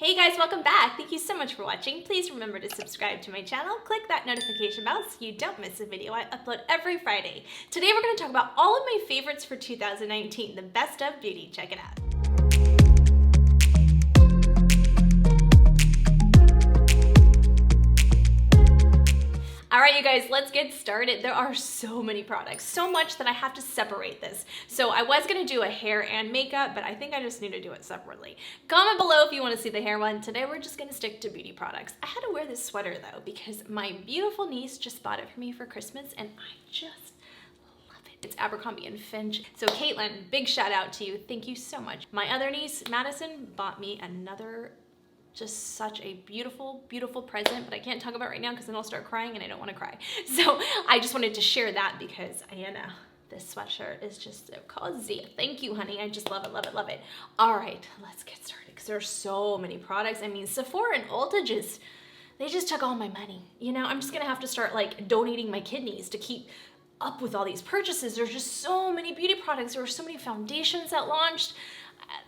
Hey guys, welcome back. Thank you so much for watching. Please remember to subscribe to my channel. Click that notification bell so you don't miss a video I upload every Friday. Today we're going to talk about all of my favorites for 2019, the best of beauty. Check it out. All right, you guys, let's get started. There are so many products, so much that I have to separate this. So I was gonna do a hair and makeup, but I think I just need to do it separately. Comment below if you wanna see the hair one. Today, we're just gonna stick to beauty products. I had to wear this sweater though, because my beautiful niece just bought it for me for Christmas, and I just love it. It's Abercrombie & Finch. So Caitlin, big shout out to you. Thank you so much. My other niece, Madison, bought me another just such a beautiful, beautiful present, but I can't talk about right now because then I'll start crying and I don't want to cry. So I just wanted to share that because Anna, this sweatshirt is just so cozy. Thank you, honey. I just love it, love it, love it. All right, let's get started because there are so many products. I mean, Sephora and Ulta they just took all my money. You know, I'm just gonna have to start like donating my kidneys to keep up with all these purchases. There's just so many beauty products. There were so many foundations that launched.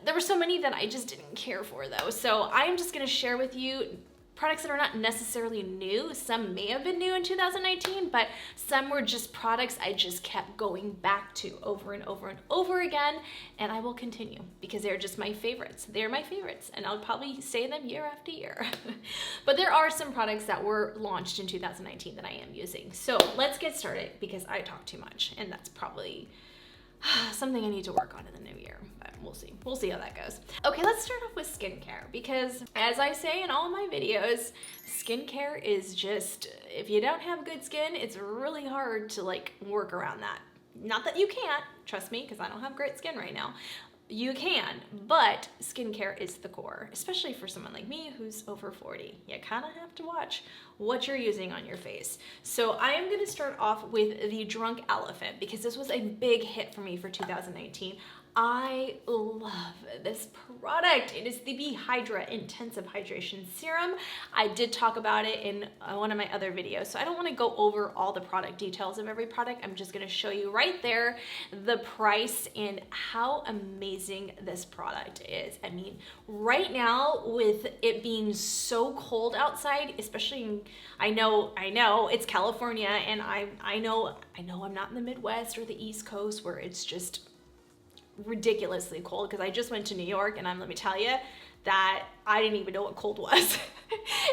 There were so many that I just didn't care for though. So I am just gonna share with you products that are not necessarily new. Some may have been new in 2019, but some were just products I just kept going back to over and over and over again. And I will continue because they're just my favorites. They're my favorites and I'll probably say them year after year. But there are some products that were launched in 2019 that I am using. So let's get started because I talk too much and that's probably something I need to work on in the new year, but we'll see. We'll see how that goes. Okay, let's start off with skincare because as I say in all my videos, skincare is just, if you don't have good skin, it's really hard to like work around that. Not that you can't, trust me, because I don't have great skin right now. You can, but skincare is the core, especially for someone like me who's over 40. You kind of have to watch what you're using on your face. So I am going to start off with the Drunk Elephant because this was a big hit for me for 2019. I love this product. It is the B-HYDRA Intensive Hydration Serum. I did talk about it in one of my other videos, so I don't want to go over all the product details of every product. I'm just going to show you right there the price and how amazing this product is. I mean, right now with it being so cold outside, especially in, I know it's California, and I know I'm not in the Midwest or the East Coast where it's just ridiculously cold, because I just went to New York and let me tell you that I didn't even know what cold was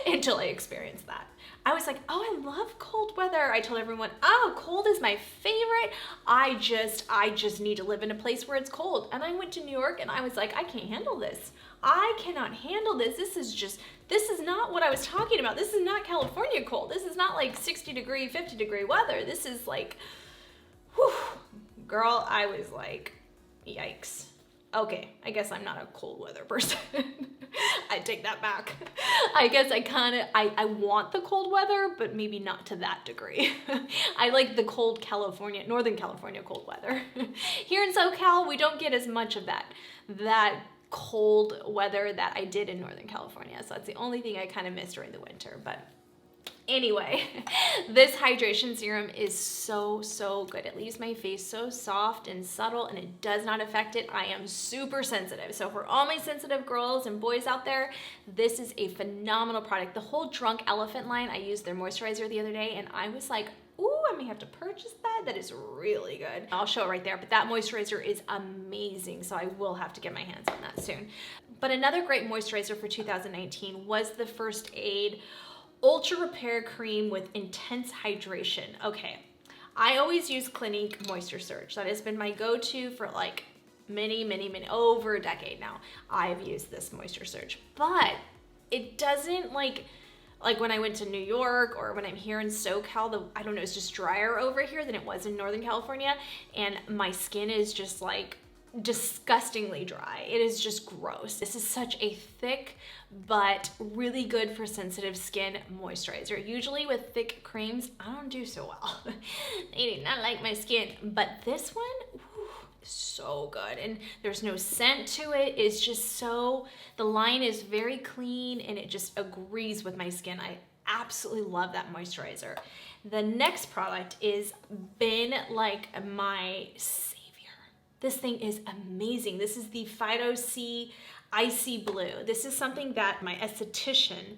until I experienced that. I was like, oh, I love cold weather. I told everyone, oh, cold is my favorite. I just need to live in a place where it's cold. And I went to New York and I was like, I can't handle this. I cannot handle this. This is not what I was talking about. This is not California cold. This is not like 60 degree, 50 degree weather. This is like, whew, girl, I was like, yikes. Okay, I guess I'm not a cold weather person. I take that back. I guess I want the cold weather, but maybe not to that degree. I like the cold California, Northern California cold weather. Here in SoCal, we don't get as much of that cold weather that I did in Northern California. So that's the only thing I kind of miss during the winter, but anyway, this hydration serum is so good. It leaves my face so soft and subtle and it does not affect it. I am super sensitive. So for all my sensitive girls and boys out there, this is a phenomenal product. The whole Drunk Elephant line, I used their moisturizer the other day and I was like, ooh, I may have to purchase that. That is really good. I'll show it right there, but that moisturizer is amazing. So I will have to get my hands on that soon. But another great moisturizer for 2019 was the FIRSTAID Ultra Repair Cream with Intense Hydration. Okay, I always use Clinique Moisture Surge. That has been my go-to for like many, over a decade now. I've used this Moisture Surge, but it doesn't like when I went to New York or when I'm here in SoCal, I don't know, it's just drier over here than it was in Northern California. And my skin is just like disgustingly dry. It is just gross. This is such a thick but really good for sensitive skin moisturizer. Usually with thick creams, I don't do so well. They do not like my skin, but this one, whew, is so good. And there's no scent to it. It's just so, the line is very clean and it just agrees with my skin. I absolutely love that moisturizer. The next product is been like my savior. This thing is amazing. This is the PHYTO-C icy blue. This is something that my esthetician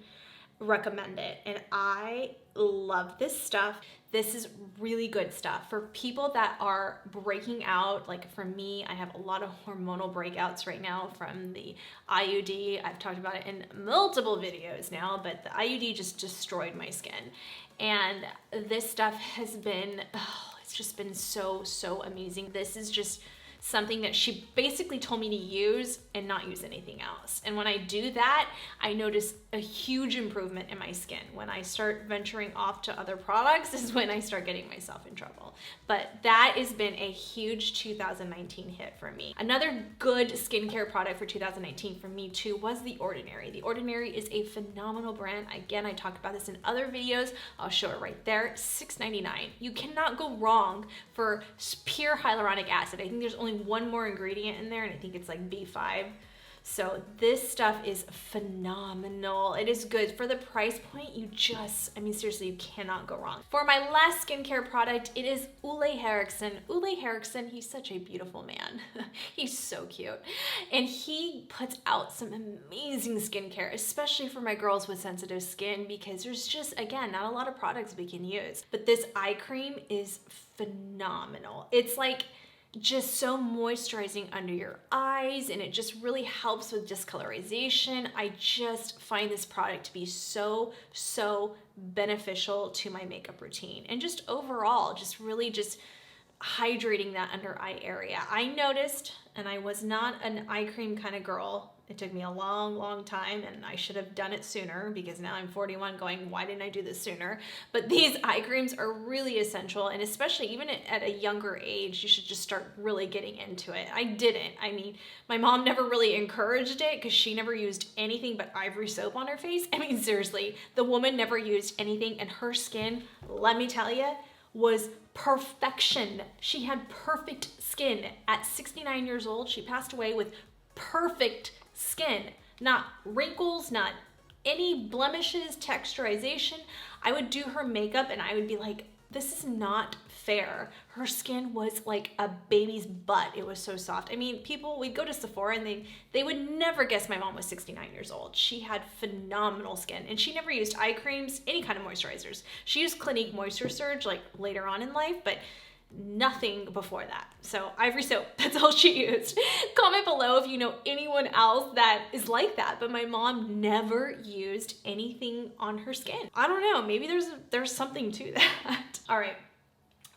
recommended, and I love this stuff. This is really good stuff for people that are breaking out. Like for me, I have a lot of hormonal breakouts right now from the IUD. I've talked about it in multiple videos now, but the IUD just destroyed my skin. And this stuff has been, oh, it's just been so, so amazing. This is just something that she basically told me to use and not use anything else. And when I do that, I notice a huge improvement in my skin. When I start venturing off to other products is when I start getting myself in trouble. But that has been a huge 2019 hit for me. Another good skincare product for 2019 for me too was The Ordinary. The Ordinary is a phenomenal brand. Again, I talked about this in other videos. I'll show it right there, $6.99. You cannot go wrong for pure hyaluronic acid. I think there's only one more ingredient in there, and I think it's like B5. So this stuff is phenomenal. It is good. For the price point, you just, I mean, seriously, you cannot go wrong. For my last skincare product, it is Ole Henriksen. Ole Henriksen, he's such a beautiful man. He's so cute. And he puts out some amazing skincare, especially for my girls with sensitive skin, because there's just, again, not a lot of products we can use. But this eye cream is phenomenal. It's like, just so moisturizing under your eyes, and it just really helps with discolorization. I just find this product to be so, so beneficial to my makeup routine, and just overall, just really just hydrating that under eye area. I noticed, and I was not an eye cream kind of girl. It took me a long, long time, and I should have done it sooner, because now I'm 41 going, why didn't I do this sooner? But these eye creams are really essential, and especially even at a younger age, you should just start really getting into it. I didn't. I mean, my mom never really encouraged it because she never used anything but Ivory soap on her face. I mean, seriously, the woman never used anything, and her skin, let me tell you, was perfection. She had perfect skin. At 69 years old, she passed away with perfect skin, not wrinkles, not any blemishes, texturization. I would do her makeup and I would be like, this is not fair. Her skin was like a baby's butt. It was so soft. I mean, people, we'd go to Sephora and they would never guess my mom was 69 years old. She had phenomenal skin, and she never used eye creams, any kind of moisturizers. She used Clinique Moisture Surge like later on in life, but nothing before that. So Ivory soap, that's all she used. Comment below if you know anyone else that is like that, but my mom never used anything on her skin. I don't know, maybe there's something to that. All right,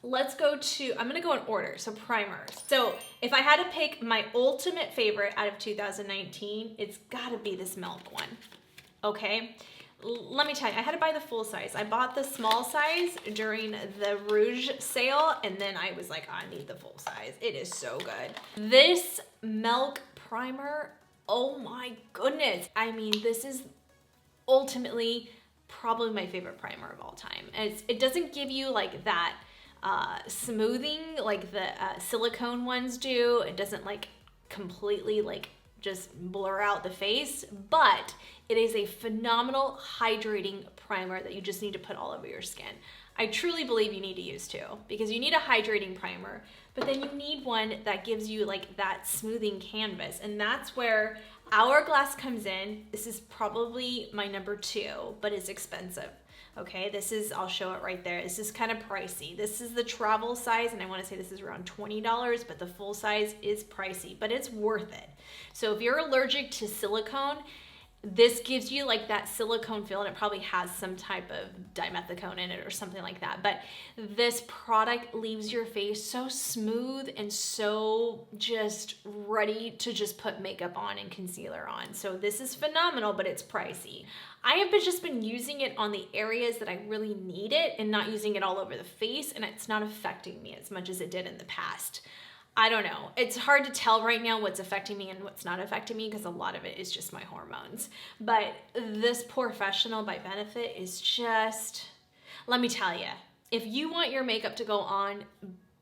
let's go to, I'm gonna go in order, so primers. So if I had to pick my ultimate favorite out of 2019, it's gotta be this Milk one, okay? Let me tell you, I had to buy the full size. I bought the small size during the Rouge sale, and then I was like, I need the full size. It is so good. This Milk primer, oh my goodness. I mean, this is ultimately probably my favorite primer of all time. It doesn't give you like that smoothing like the silicone ones do. It doesn't like completely like just blur out the face, but it is a phenomenal hydrating primer that you just need to put all over your skin. I truly believe you need to use two, because you need a hydrating primer, but then you need one that gives you like that smoothing canvas, and that's where Hourglass comes in. This is probably my number 2, but it's expensive. Okay, this is, I'll show it right there. This is kind of pricey. This is the travel size, and I want to say this is around $20, but the full size is pricey, but it's worth it. So if you're allergic to silicone, this gives you like that silicone feel, and it probably has some type of dimethicone in it or something like that. But this product leaves your face so smooth and so just ready to just put makeup on and concealer on. So this is phenomenal, but it's pricey. I have just been using it on the areas that I really need it and not using it all over the face, and it's not affecting me as much as it did in the past. I don't know. It's hard to tell right now what's affecting me and what's not affecting me, because a lot of it is just my hormones. But this POREfessional by Benefit is just, let me tell you, if you want your makeup to go on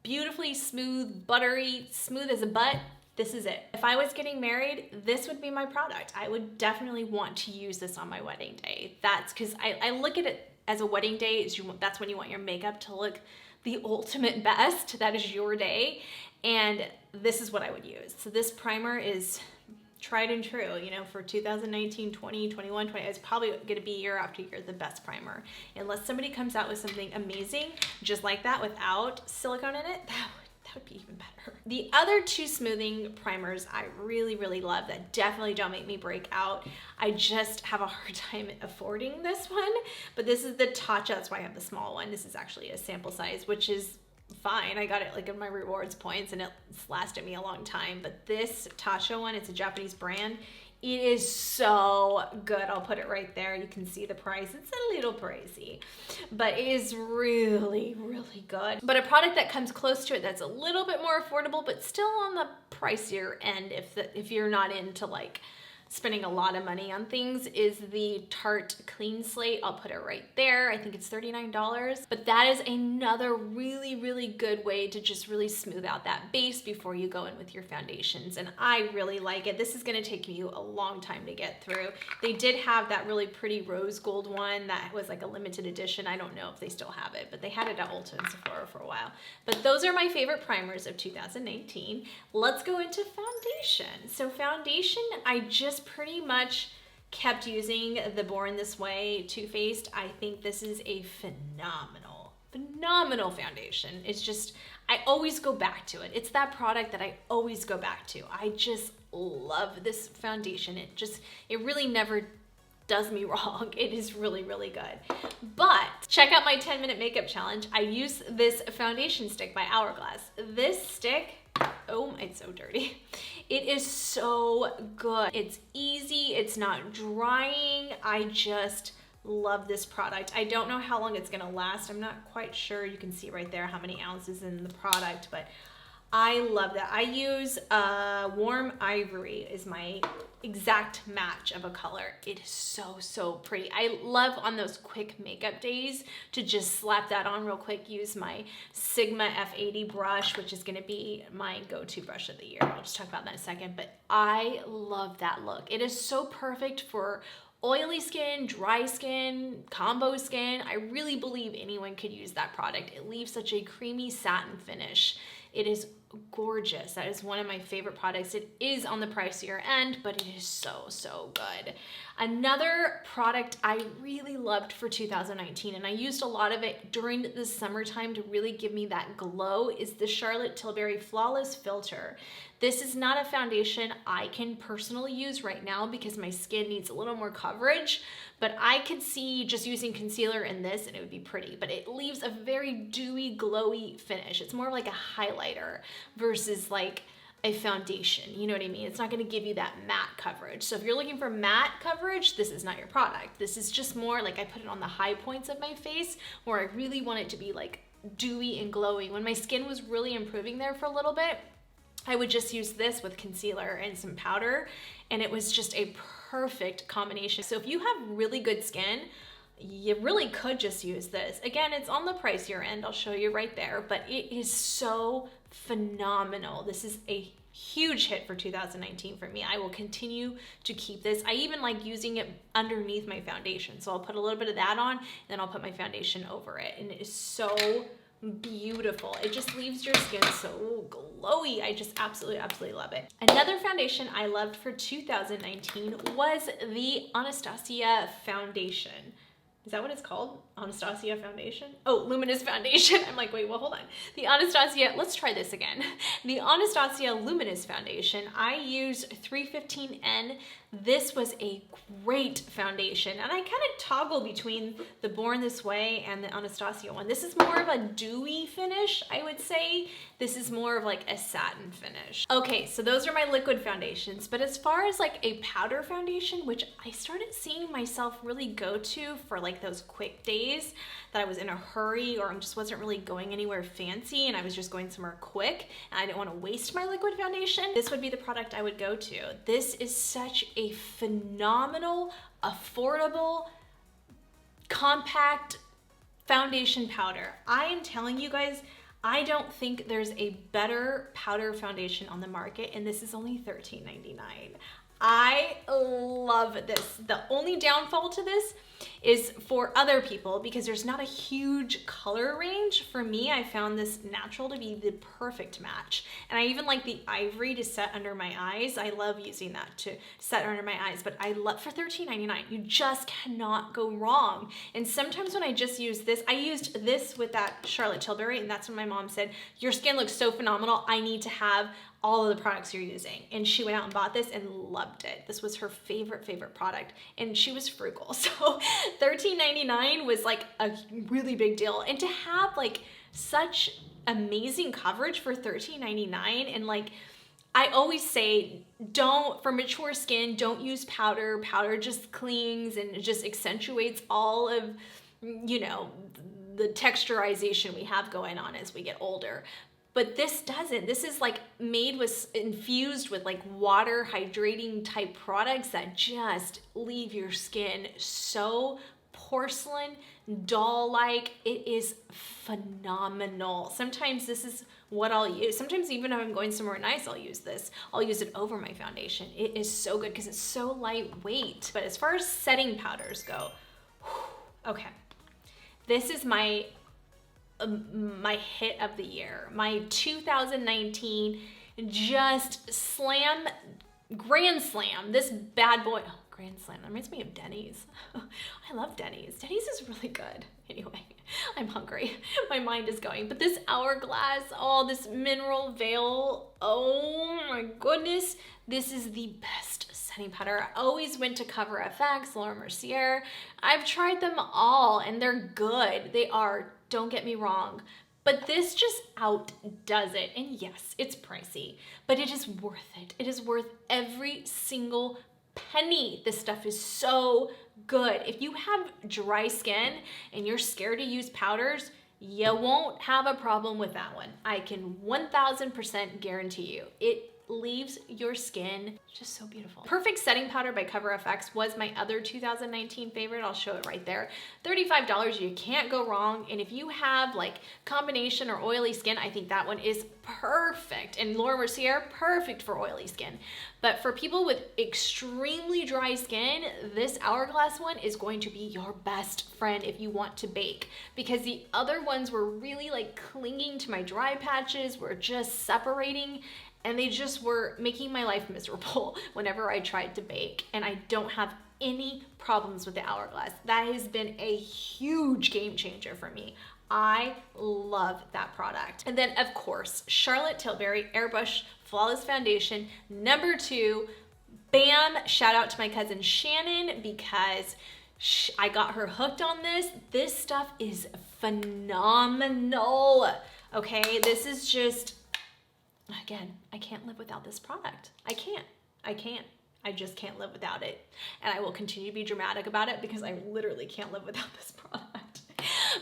beautifully smooth, buttery, smooth as a butt, this is it. If I was getting married, this would be my product. I would definitely want to use this on my wedding day. That's because I look at it as a wedding day. That's when you want your makeup to look the ultimate best. That is your day. And this is what I would use. So this primer is tried and true, you know, for 2019, 20, 21, 20. It's probably going to be year after year the best primer. Unless somebody comes out with something amazing, just like that, without silicone in it, that would be even better. The other two smoothing primers I really, really love that definitely don't make me break out. I just have a hard time affording this one, but this is the Tatcha. That's why I have the small one. This is actually a sample size, which is fine. I got it like in my rewards points and it's lasted me a long time. But this Tatcha one, it's a Japanese brand. It is so good. I'll put it right there. You can see the price. It's a little pricey, but it is really, really good. But a product that comes close to it that's a little bit more affordable, but still on the pricier end if you're not into like spending a lot of money on things, is the Tarte Clean Slate. I'll put it right there. I think it's $39, but that is another really, really good way to just really smooth out that base before you go in with your foundations. And I really like it. This is gonna take you a long time to get through. They did have that really pretty rose gold one that was like a limited edition. I don't know if they still have it, but they had it at Ulta and Sephora for a while. But those are my favorite primers of 2019. Let's go into foundation. So foundation, I just pretty much kept using the Born This Way Too Faced. I think this is a phenomenal foundation. It's just, I always go back to it. It's that product that I always go back to. I just love this foundation. It really never does me wrong. It is really, really good. But check out my 10-minute makeup challenge. I use this foundation stick by Hourglass. This stick, oh, it's so dirty. It is so good. It's easy, it's not drying. I just love this product. I don't know how long it's gonna last. I'm not quite sure. You can see right there how many ounces in the product, but I love that. I use warm ivory is my exact match of a color. It is so, so pretty. I love on those quick makeup days to just slap that on real quick, use my Sigma F80 brush, which is gonna be my go-to brush of the year. I'll just talk about that in a second, but I love that look. It is so perfect for oily skin, dry skin, combo skin. I really believe anyone could use that product. It leaves such a creamy satin finish. It is gorgeous. That is one of my favorite products. It is on the pricier end, but it is so, so good. Another product I really loved for 2019, and I used a lot of it during the summertime to really give me that glow, is the Charlotte Tilbury Flawless Filter. This is not a foundation I can personally use right now because my skin needs a little more coverage, but I could see just using concealer in this and it would be pretty, but it leaves a very dewy, glowy finish. It's more like a highlighter versus like a foundation, you know what I mean? It's not gonna give you that matte coverage. So if you're looking for matte coverage, this is not your product. This is just more like I put it on the high points of my face where I really want it to be like dewy and glowing. When my skin was really improving there for a little bit, I would just use this with concealer and some powder, and it was just a perfect combination. So if you have really good skin, you really could just use this. Again, it's on the pricier end. I'll show you right there, but it is so phenomenal. This is a huge hit for 2019 for me. I will continue to keep this. I even like using it underneath my foundation. So I'll put a little bit of that on, and then I'll put my foundation over it. And it is so beautiful. It just leaves your skin so glowy. I just absolutely, absolutely love it. Another foundation I loved for 2019 was the Anastasia foundation. Is that what it's called? Anastasia foundation? Oh, Luminous foundation. I'm like, wait, well, hold on. The Anastasia, let's try this again. The Anastasia Luminous foundation, I used 315N. This was a great foundation, and I kind of toggle between the Born This Way and the Anastasia one. This is more of a dewy finish, I would say. This is more of like a satin finish. Okay, so those are my liquid foundations, but as far as like a powder foundation, which I started seeing myself really go to for like those quick days that I was in a hurry or I just wasn't really going anywhere fancy and I was just going somewhere quick and I didn't want to waste my liquid foundation, this would be the product I would go to. This is such a phenomenal, affordable, compact foundation powder. I am telling you guys, I don't think there's a better powder foundation on the market, and this is only $13.99. I love this. The only downfall to this is for other people because there's not a huge color range. For me, I found this natural to be the perfect match. And I even like the ivory to set under my eyes. I love using that to set under my eyes, but I love for $13.99. You just cannot go wrong. And sometimes when I just use this, I used this with that Charlotte Tilbury, and that's when my mom said, your skin looks so phenomenal. I need to have all of the products you're using. And she went out and bought this and loved it. This was her favorite product, and she was frugal. So $13.99 was like a really big deal. And to have like such amazing coverage for $13.99, and like I always say, for mature skin, don't use powder. Powder just clings and it just accentuates all of, you know, the texturization we have going on as we get older. But this doesn't. This is like infused with like water hydrating type products that just leave your skin so porcelain, doll-like. It is phenomenal. Sometimes this is what I'll use. Sometimes even if I'm going somewhere nice, I'll use this. I'll use it over my foundation. It is so good because it's so lightweight. But as far as setting powders go, okay, this is my hit of the year. My 2019 just grand slam. This bad boy, oh, grand slam. That reminds me of Denny's. I love Denny's. Denny's is really good. Anyway, I'm hungry. My mind is going. But this Hourglass, oh, this mineral veil, oh my goodness. This is the best setting powder. I always went to CoverFX, Laura Mercier. I've tried them all and they're good. They are, don't get me wrong, but this just outdoes it. And yes, it's pricey, but it is worth it. It is worth every single penny. This stuff is so good. If you have dry skin and you're scared to use powders, you won't have a problem with that one. I can 1000% guarantee you. It leaves your skin just so beautiful. Perfect Setting Powder by CoverFX was my other 2019 favorite. I'll show it right there. $35, you can't go wrong. And if you have like combination or oily skin, I think that one is perfect. And Laura Mercier, perfect for oily skin. But for people with extremely dry skin, this Hourglass one is going to be your best friend if you want to bake, because the other ones were really like clinging to my dry patches, were just separating, and they just were making my life miserable whenever I tried to bake. And I don't have any problems with the Hourglass. That has been a huge game changer for me. I love that product. And then of course, Charlotte Tilbury Airbrush Flawless Foundation, #2. Bam, shout out to my cousin Shannon, because I got her hooked on this. This stuff is phenomenal. Okay, this is just, again, I can't live without this product. I just can't live without it. And I will continue to be dramatic about it because I literally can't live without this product.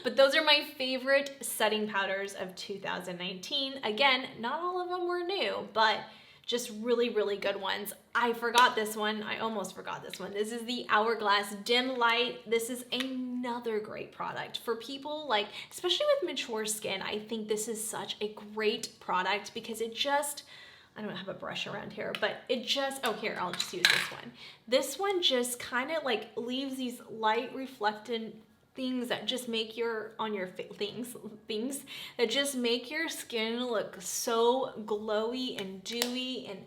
But those are my favorite setting powders of 2019. Again, not all of them were new, but just really, really good ones. I forgot this one. I almost forgot this one. This is the Hourglass Dim Light. This is another great product for people like, especially with mature skin. I think this is such a great product because it just, I don't have a brush around here, but it just, oh here, I'll just use this one. This one just kind of like leaves these light reflectant things that just make your, things that just make your skin look so glowy and dewy, and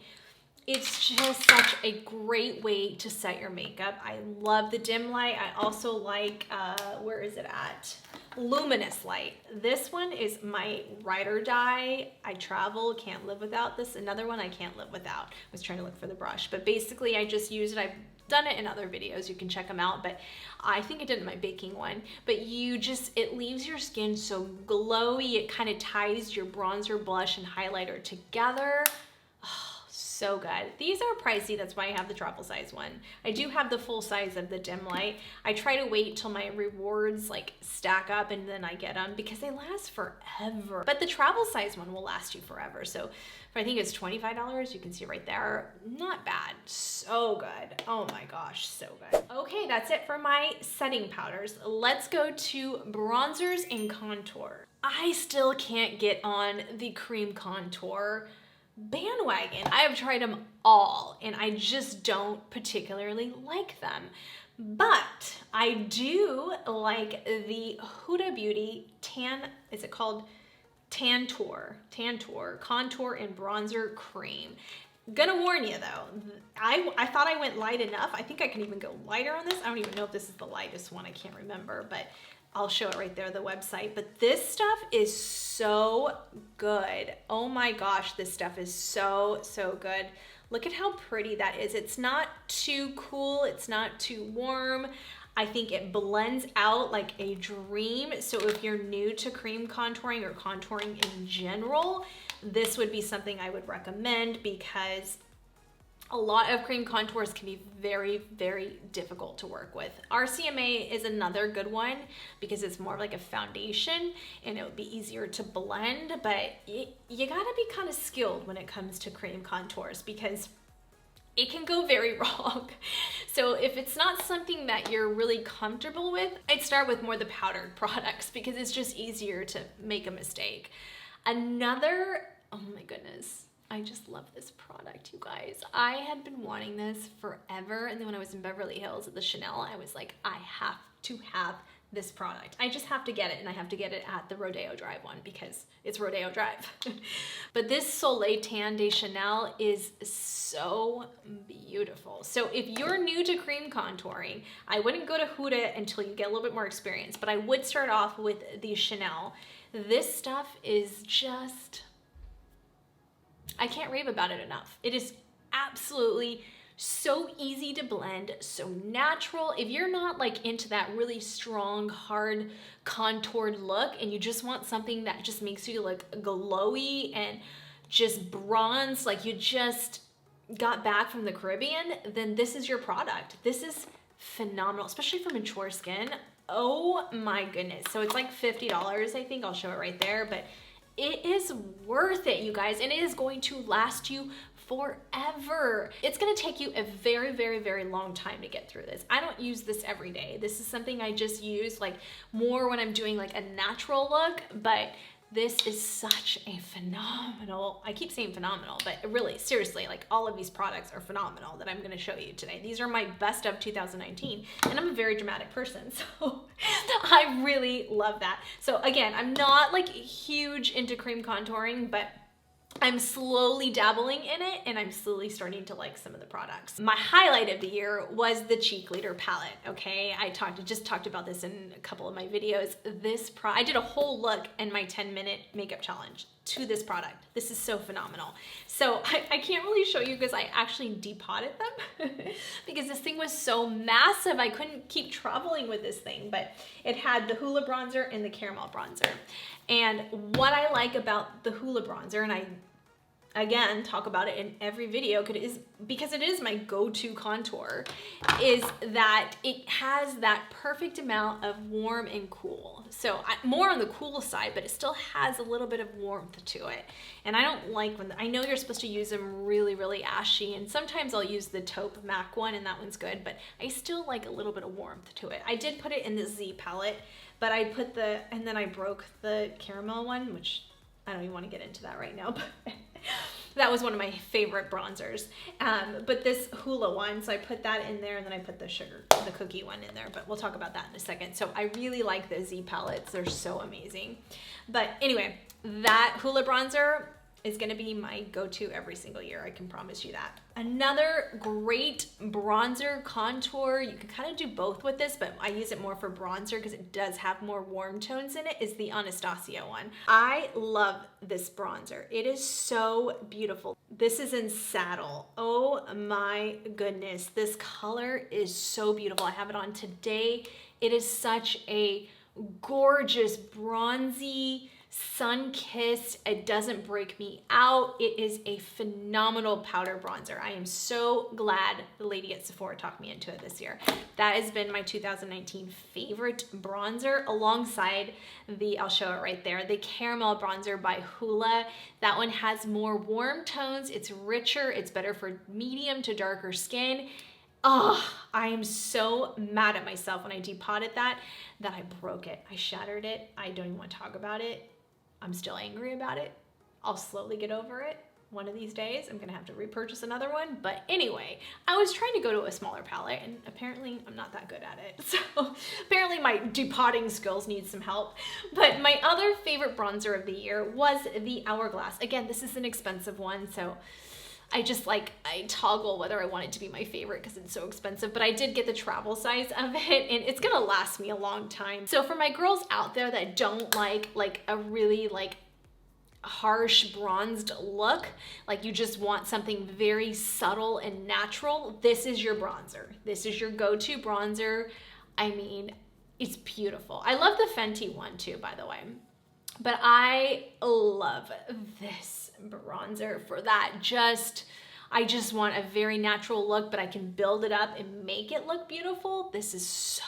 it's just such a great way to set your makeup. I love the dim light. I also like, where is it at? Luminous light. This one is my ride or die. I travel, can't live without this. Another one I can't live without. I was trying to look for the brush, but basically I just use it. I've done it in other videos, you can check them out, but I think I did in my baking one. But it leaves your skin so glowy. It kind of ties your bronzer, blush, and highlighter together. Oh, so good. These are pricey, that's why I have the travel size one. I do have the full size of the dim light. I try to wait till my rewards like stack up and then I get them because they last forever. But the travel size one will last you forever. So I think it's $25. You can see right there. Not bad. So good. Oh my gosh, so good. Okay, that's it for my setting powders. Let's go to bronzers and contour. I still can't get on the cream contour bandwagon. I have tried them all and I just don't particularly like them. But I do like the Huda Beauty is it called Tantour Contour and Bronzer Cream. Gonna warn you though, I thought I went light enough. I think I can even go lighter on this. I don't even know if this is the lightest one, I can't remember, but I'll show it right there, the website. But this stuff is so good. Oh my gosh, this stuff is so, so good. Look at how pretty that is. It's not too cool, it's not too warm. I think it blends out like a dream. So if you're new to cream contouring or contouring in general, this would be something I would recommend, because a lot of cream contours can be very, very difficult to work with. RCMA is another good one because it's more like a foundation and it would be easier to blend, but you gotta be kind of skilled when it comes to cream contours because it can go very wrong. So if it's not something that you're really comfortable with, I'd start with more the powdered products because it's just easier to make a mistake. Another, oh my goodness, I just love this product, you guys. I had been wanting this forever, and then when I was in Beverly Hills at the Chanel, I was like, I have to have this product. I just have to get it, and I have to get it at the Rodeo Drive one because it's Rodeo Drive. But this Soleil Tan de Chanel is so beautiful. So if you're new to cream contouring, I wouldn't go to Huda until you get a little bit more experience, but I would start off with the Chanel. This stuff is just, I can't rave about it enough. It is absolutely so easy to blend, so natural. If you're not like into that really strong, hard contoured look and you just want something that just makes you look glowy and just bronze, like you just got back from the Caribbean, then this is your product. This is phenomenal, especially for mature skin. Oh my goodness. So it's like $50, I think. I'll show it right there, but it is worth it, you guys, and it is going to last you forever. It's gonna take you a very, very, very long time to get through this. I don't use this every day. This is something I just use like more when I'm doing like a natural look, but this is such a phenomenal, I keep saying phenomenal, but really, seriously, like all of these products are phenomenal that I'm gonna show you today. These are my best of 2019, and I'm a very dramatic person, so I really love that. So again, I'm not like huge into cream contouring, but I'm slowly dabbling in it and I'm slowly starting to like some of the products. My highlight of the year was the Cheek Leader palette, okay? I just talked about this in a couple of my videos. I did a whole look in my 10-minute makeup challenge to this product. This is so phenomenal. So I can't really show you because I actually depotted them because this thing was so massive. I couldn't keep traveling with this thing, but it had the Hoola bronzer and the caramel bronzer. And what I like about the Hoola bronzer, and I again talk about it in every video because it is my go-to contour, is that it has that perfect amount of warm and cool. So more on the cool side, but it still has a little bit of warmth to it. And I don't like when, I know you're supposed to use them really, really ashy, and sometimes I'll use the taupe MAC one and that one's good, but I still like a little bit of warmth to it. I did put it in the Z palette, but I put and then I broke the caramel one, which I don't even want to get into that right now, but that was one of my favorite bronzers. But this Hoola one, so I put that in there, and then I put the cookie one in there, but we'll talk about that in a second. So I really like the Z palettes. They're so amazing. But anyway, that Hoola bronzer is gonna be my go-to every single year. I can promise you that. Another great bronzer contour, you can kind of do both with this, but I use it more for bronzer because it does have more warm tones in it, is the Anastasia one. I love this bronzer. It is so beautiful. This is in Saddle. Oh my goodness. This color is so beautiful. I have it on today. It is such a gorgeous, bronzy, sun-kissed. It doesn't break me out. It is a phenomenal powder bronzer. I am so glad the lady at Sephora talked me into it this year. That has been my 2019 favorite bronzer, alongside I'll show it right there, the Caramel Bronzer by Hoola. That one has more warm tones. It's richer. It's better for medium to darker skin. Oh, I am so mad at myself when I depotted that I broke it. I shattered it. I don't even want to talk about it. I'm still angry about it. I'll slowly get over it. one of these days I'm gonna have to repurchase another one. But anyway, I was trying to go to a smaller palette and apparently I'm not that good at it. So apparently my depotting skills need some help. But my other favorite bronzer of the year was the Hourglass. Again, this is an expensive one, so I toggle whether I want it to be my favorite because it's so expensive, but I did get the travel size of it and it's gonna last me a long time. So for my girls out there that don't like a really harsh bronzed look, like you just want something very subtle and natural, this is your bronzer. This is your go-to bronzer. I mean, it's beautiful. I love the Fenty one too, by the way, but I love this bronzer for that. I just want a very natural look, but I can build it up and make it look beautiful. This is so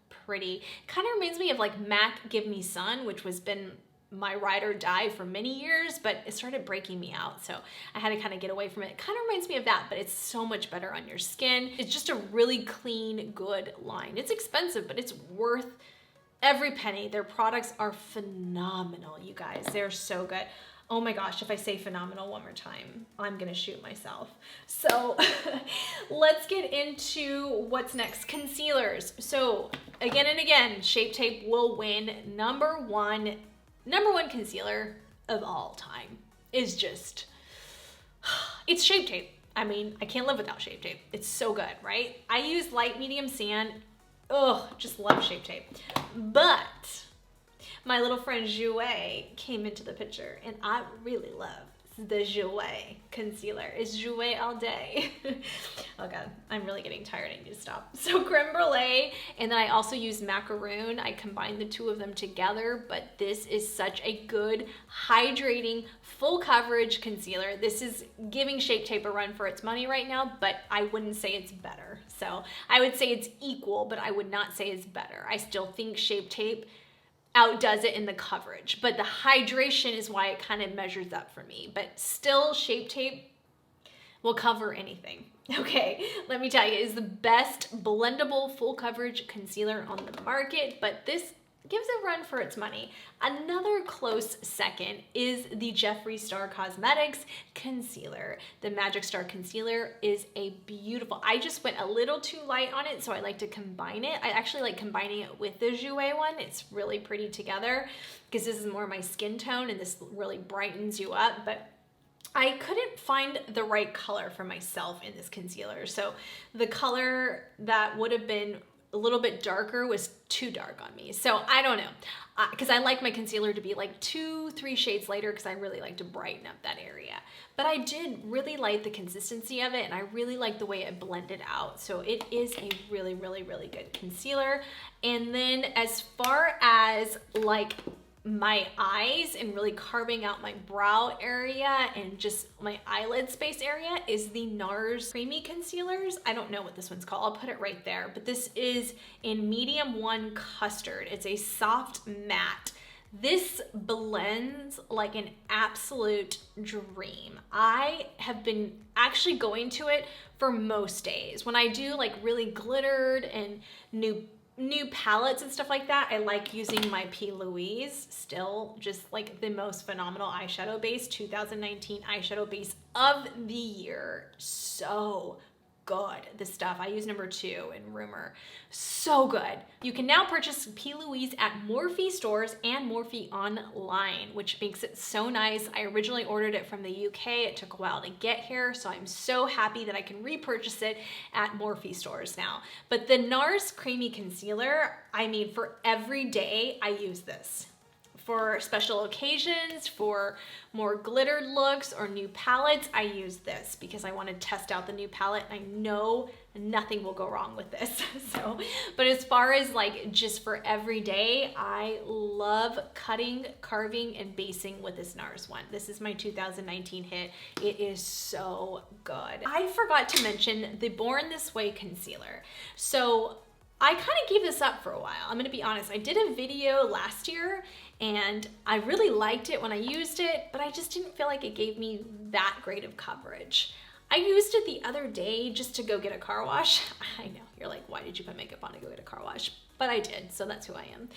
pretty. Kind of reminds me of like MAC Give Me Sun, which was been my ride or die for many years, but it started breaking me out. So I had to kind of get away from it. It kind of reminds me of that, but it's so much better on your skin. It's just a really clean, good line. It's expensive, but it's worth every penny. Their products are phenomenal, you guys. They're so good. Oh my gosh, if I say phenomenal one more time, I'm gonna shoot myself. So let's get into what's next. Concealers. So again and again, Shape Tape will win. Number one concealer of all time is just, it's Shape Tape. I mean, I can't live without Shape Tape. It's so good, right? I use light medium sand. Ugh, just love Shape Tape. But my little friend Jouer came into the picture and I really love the Jouer concealer. It's Jouer all day. Oh God, I'm really getting tired. I need to stop. So creme brulee, and then I also use macaroon. I combine the two of them together, but this is such a good, hydrating, full coverage concealer. This is giving Shape Tape a run for its money right now, but I wouldn't say it's better. So I would say it's equal, but I would not say it's better. I still think Shape Tape outdoes it in the coverage, but the hydration is why it kind of measures up for me. But still, Shape Tape will cover anything. Okay, let me tell you, it is the best blendable full coverage concealer on the market, but this gives a run for its money. Another close second is the Jeffree Star Cosmetics concealer. The Magic Star concealer is a beautiful, I just went a little too light on it, so I like to combine it. I actually like combining it with the Jouer one. It's really pretty together because this is more my skin tone and this really brightens you up, but I couldn't find the right color for myself in this concealer. So the color that would have been a little bit darker was too dark on me. So I don't know, because I like my concealer to be like 2-3 shades lighter because I really like to brighten up that area. But I did really like the consistency of it and I really like the way it blended out. So it is a really, really, really good concealer. And then as far as like my eyes and really carving out my brow area and just my eyelid space area is the NARS Creamy Concealers. I don't know what this one's called. I'll put it right there. But this is in medium 1 custard. It's a soft matte. This blends like an absolute dream. I have been actually going to it for most days. When I do like really glittered and new palettes and stuff like that, I like using my P. Louise, still just like the most phenomenal eyeshadow base, 2019 eyeshadow base of the year. So good. The stuff, I use number 2 in Rumor. So good. You can now purchase P. Louise at Morphe stores and Morphe online, which makes it so nice. I originally ordered it from the UK. It took a while to get here, so I'm so happy that I can repurchase it at Morphe stores now. But the NARS Creamy Concealer, I mean, for every day, I use this. For special occasions, for more glittered looks or new palettes, I use this because I want to test out the new palette. I know nothing will go wrong with this. So, but as far as like just for every day, I love cutting, carving, and basing with this NARS one. This is my 2019 hit. It is so good. I forgot to mention the Born This Way concealer. So I kind of gave this up for a while. I'm gonna be honest. I did a video last year and I really liked it when I used it, but I just didn't feel like it gave me that great of coverage. I used it the other day just to go get a car wash. I know, you're like, why did you put makeup on to go get a car wash? But I did, so that's who I am.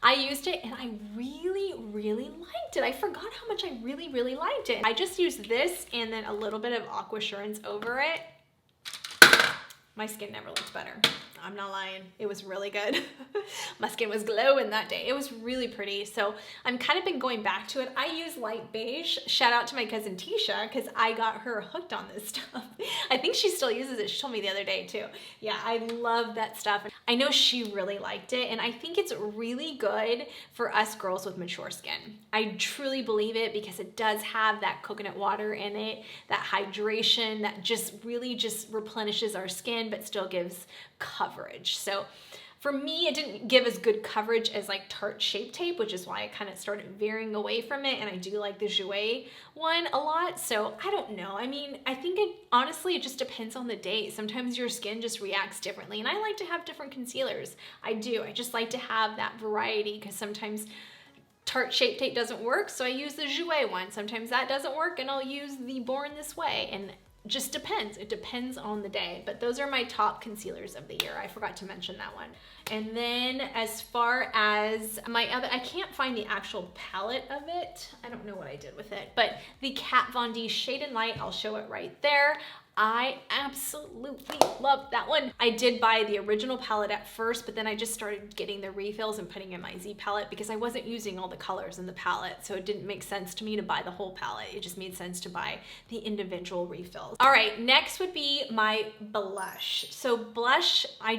I used it and I really, really liked it. I forgot how much I really, really liked it. I just used this and then a little bit of Aquasurance over it. My skin never looked better. I'm not lying. It was really good. My skin was glowing that day. It was really pretty. So I'm kind of been going back to it. I use light beige. Shout out to my cousin Tisha because I got her hooked on this stuff. I think she still uses it. She told me the other day too. Yeah, I love that stuff. I know she really liked it and I think it's really good for us girls with mature skin. I truly believe it because it does have that coconut water in it, that hydration that just really just replenishes our skin but still gives coverage. So for me, it didn't give as good coverage as like Tarte Shape Tape, which is why I kind of started veering away from it. And I do like the Jouer one a lot. So I don't know. I mean, I think honestly, it just depends on the day. Sometimes your skin just reacts differently. And I like to have different concealers. I do. I just like to have that variety because sometimes Tarte Shape Tape doesn't work. So I use the Jouer one. Sometimes that doesn't work and I'll use the Born This Way. And just depends. It depends on the day, but those are my top concealers of the year. I forgot to mention that one. And then as far as my other, I can't find the actual palette of it. I don't know what I did with it, but the Kat Von D Shade and Light, I'll show it right there. I absolutely love that one. I did buy the original palette at first, but then I just started getting the refills and putting in my Z palette because I wasn't using all the colors in the palette. So it didn't make sense to me to buy the whole palette. It just made sense to buy the individual refills. All right, next would be my blush. So blush, I'm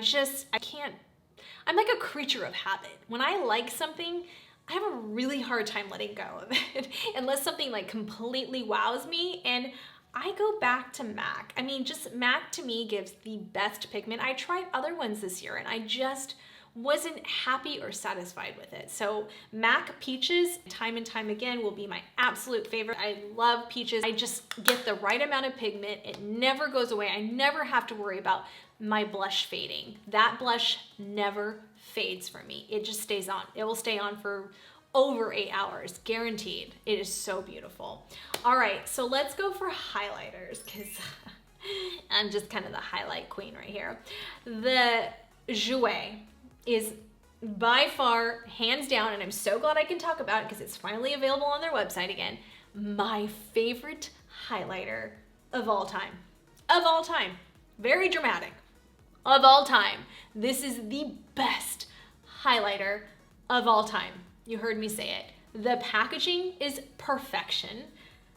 like a creature of habit. When I like something, I have a really hard time letting go of it unless something like completely wows me. And I go back to MAC. I mean, just MAC to me gives the best pigment. I tried other ones this year and I just wasn't happy or satisfied with it. So MAC Peaches, time and time again, will be my absolute favorite. I love Peaches. I just get the right amount of pigment. It never goes away. I never have to worry about my blush fading. That blush never fades for me. It just stays on. It will stay on for over 8 hours, guaranteed. It is so beautiful. All right, so let's go for highlighters because I'm just kind of the highlight queen right here. The Jouer is by far, hands down, and I'm so glad I can talk about it because it's finally available on their website again, my favorite highlighter of all time. Of all time. Very dramatic. Of all time. This is the best highlighter of all time. You heard me say it. The packaging is perfection.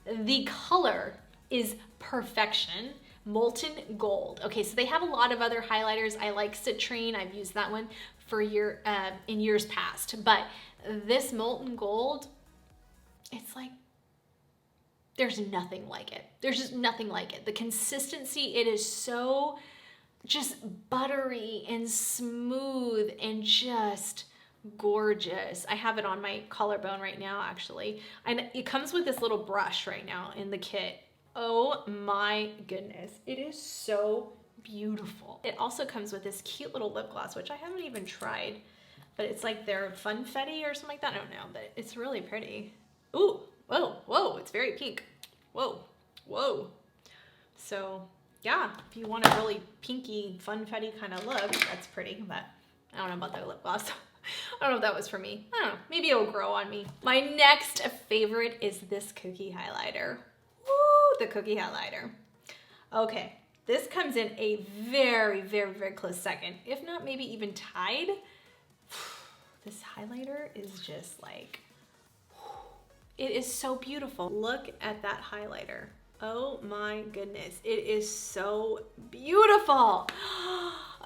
The color is perfection. Molten gold. Okay, so they have a lot of other highlighters. I like Citrine. I've used that one for in years past. But this molten gold, it's like, there's nothing like it. There's just nothing like it. The consistency, it is so just buttery and smooth and just gorgeous. I have it on my collarbone right now, actually. And it comes with this little brush right now in the kit. Oh my goodness. It is so beautiful. It also comes with this cute little lip gloss, which I haven't even tried, but it's like their Funfetti or something like that. I don't know, but it's really pretty. Ooh, whoa, whoa, it's very pink. Whoa, whoa. So yeah, if you want a really pinky Funfetti kind of look, that's pretty, but I don't know about that lip gloss. I don't know if that was for me. I don't know. Maybe it'll grow on me. My next favorite is this cookie highlighter. Woo, the cookie highlighter. Okay, this comes in a very, very, very close second, if not maybe even tied. This highlighter is just like, it is so beautiful. Look at that highlighter. Oh my goodness, it is so beautiful.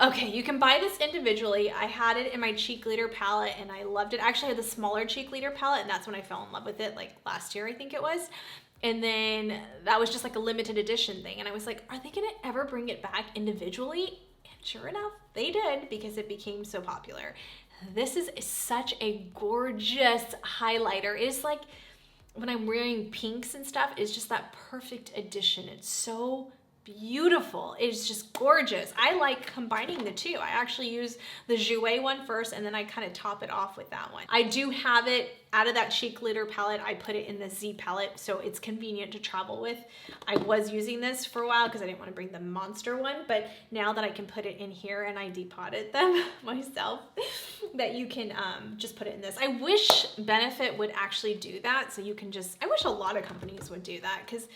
Okay, you can buy this individually. I had it in my cheek leader palette and I loved it. Actually, I had the smaller cheek leader palette and that's when I fell in love with it, like last year, I think it was. And then that was just like a limited edition thing. And I was like, are they gonna ever bring it back individually? And sure enough, they did because it became so popular. This is such a gorgeous highlighter. It is like, when I'm wearing pinks and stuff, it's just that perfect addition. It's so beautiful. It's just gorgeous. I like combining the two. I actually use the Jouer one first, and then I kind of top it off with that one. I do have it out of that Cheek Glitter palette. I put it in the Z palette, so it's convenient to travel with. I was using this for a while because I didn't want to bring the monster one, but now that I can put it in here and I depotted them myself, that you can just put it in this. I wish Benefit would actually do that, so you can just, I wish a lot of companies would do that, because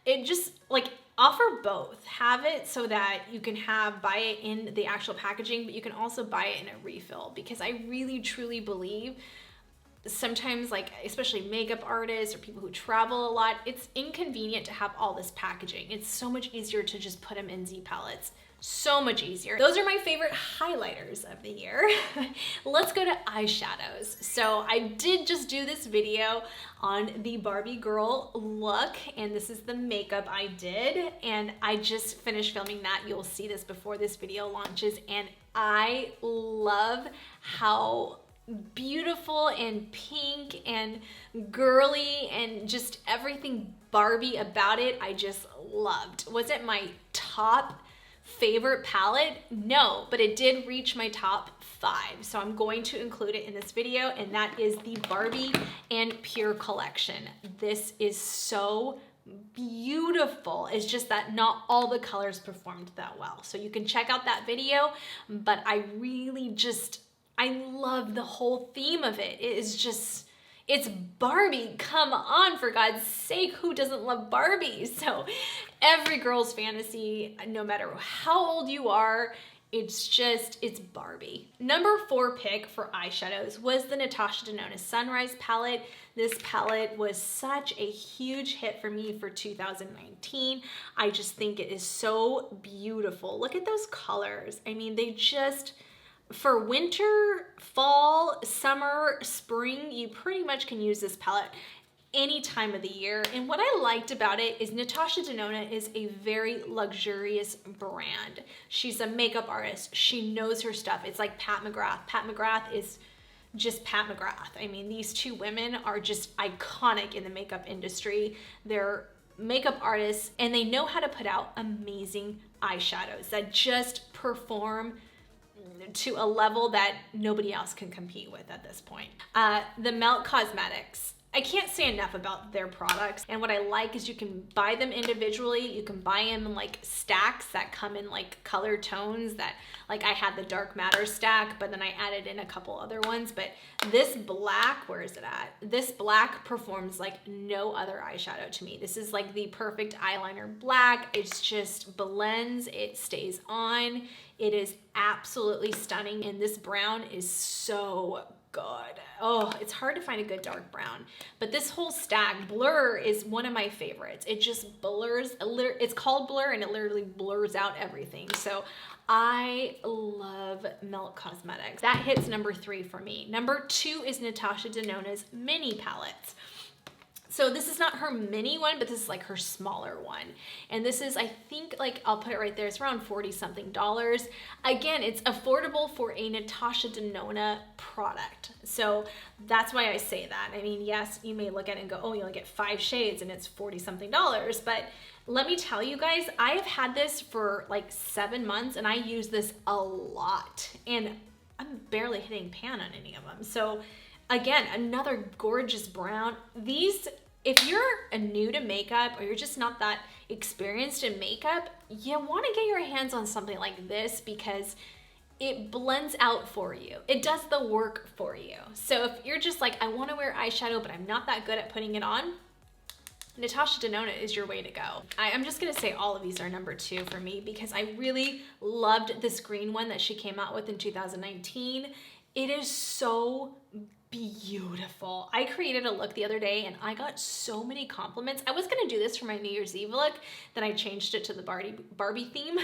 it just, like, offer both. Have it so that you can buy it in the actual packaging, but you can also buy it in a refill, because I really truly believe sometimes, like, especially makeup artists or people who travel a lot, it's inconvenient to have all this packaging. It's so much easier to just put them in Z palettes. So much easier. Those are my favorite highlighters of the year. Let's go to eyeshadows. So I did just do this video on the Barbie girl look, and this is the makeup I did, and I just finished filming that. You'll see this before this video launches, and I love how beautiful and pink and girly and just everything Barbie about it I just loved. Was it my top favorite palette? No, but it did reach my top 5, so I'm going to include it in this video, and that is the Barbie and Pure collection. This is so beautiful. It's just that not all the colors performed that well, so you can check out that video, but I really just, I love the whole theme of it. It is just, it's Barbie. Come on, for God's sake, who doesn't love Barbie? So every girl's fantasy, no matter how old you are, it's just, it's Barbie. Number 4 pick for eyeshadows was the Natasha Denona Sunrise palette. This palette was such a huge hit for me for 2019. I just think it is so beautiful. Look at those colors. I mean, they just, for winter, fall, summer, spring, you pretty much can use this palette any time of the year. And what I liked about it is Natasha Denona is a very luxurious brand. She's a makeup artist. She knows her stuff. It's like Pat McGrath. Pat McGrath is just Pat McGrath. I mean, these two women are just iconic in the makeup industry. They're makeup artists, and they know how to put out amazing eyeshadows that just perform to a level that nobody else can compete with at this point. The Melt Cosmetics. I can't say enough about their products, and what I like is you can buy them individually. You can buy them in like stacks that come in like color tones that, like, I had the Dark Matter stack, but then I added in a couple other ones. But this black, where is it at? This black performs like no other eyeshadow to me. This is like the perfect eyeliner black. It's just blends, it stays on. It is absolutely stunning, and this brown is so good. Oh, it's hard to find a good dark brown, but this whole stack, Blur, is one of my favorites. It just blurs, it's called Blur, and it literally blurs out everything. So I love Melt Cosmetics. That hits number 3 for me. Number 2 is Natasha Denona's mini palettes. So this is not her mini one, but this is like her smaller one. And this is, I think, like, I'll put it right there, it's around $40-something. Again, it's affordable for a Natasha Denona product. So that's why I say that. I mean, yes, you may look at it and go, oh, you only get 5 shades and it's $40-something. But let me tell you guys, I have had this for like 7 months, and I use this a lot. And I'm barely hitting pan on any of them. So again, another gorgeous brown. These, if you're new to makeup or you're just not that experienced in makeup, you want to get your hands on something like this because it blends out for you. It does the work for you. So if you're just like, I want to wear eyeshadow, but I'm not that good at putting it on, Natasha Denona is your way to go. I'm just gonna say all of these are number 2 for me because I really loved this green one that she came out with in 2019. It is so beautiful. I created a look the other day and I got so many compliments. I was gonna do this for my New Year's Eve look, then I changed it to the Barbie theme,